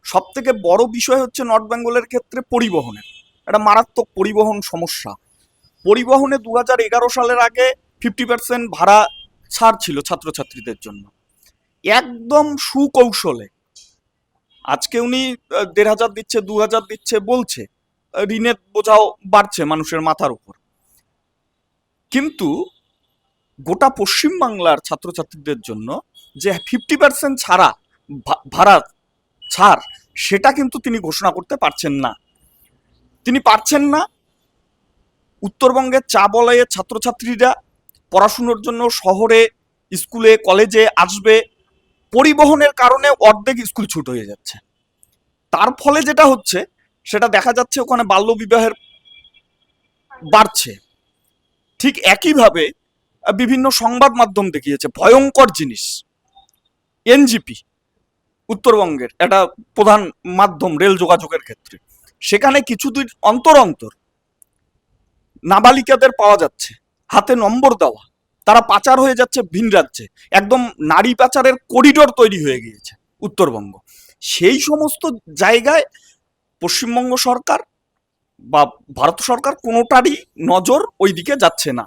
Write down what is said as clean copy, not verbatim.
সব থেকে বড় বিষয় হচ্ছে নর্থ বেঙ্গলের ক্ষেত্রে পরিবহনের একটা মারাত্মক পরিবহন সমস্যা। পরিবহনে 2011 সালের আগে 50% ভাড়া ছাড় ছিল ছাত্রছাত্রীদের জন্য, একদম সুকৌশলে। আজকে উনি 1500 দিচ্ছে, 2000 দিচ্ছে বলছে, ঋণের বোঝাও বাড়ছে মানুষের মাথার উপর। কিন্তু গোটা পশ্চিমবাংলার ছাত্রছাত্রীদের জন্য যে 50% ছাড়া ভাড়া ছাড়, সেটা কিন্তু তিনি ঘোষণা করতে পারছেন না। তিনি পারছেন না। উত্তরবঙ্গের চা বলয়ের ছাত্রছাত্রীরা পড়াশুনোর জন্য শহরে স্কুলে কলেজে আসবে, পরিবহনের কারণে অর্ধেক স্কুল ছুট হয়ে যাচ্ছে। তার ফলে যেটা হচ্ছে সেটা দেখা যাচ্ছে ওখানে বাল্যবিবাহের বাড়ছে। ঠিক একইভাবে বিভিন্ন সংবাদ মাধ্যম দেখিয়েছে ভয়ঙ্কর জিনিস। এনজিপি উত্তরবঙ্গের একটা প্রধান মাধ্যম রেল যোগাযোগের ক্ষেত্রে, সেখানে কিছুদিন অন্তর অন্তর নাবালিকাদের পাওয়া যাচ্ছে, হাতে নম্বর দেওয়া, তারা পাচার হয়ে যাচ্ছে ভিন রাজ্যে। একদম নারী পাচারের করিডোর তৈরি হয়ে গিয়েছে উত্তরবঙ্গ। সেই সমস্ত জায়গায় পশ্চিমবঙ্গ সরকার বা ভারত সরকার কোনোটারই নজর ওই দিকে যাচ্ছে না।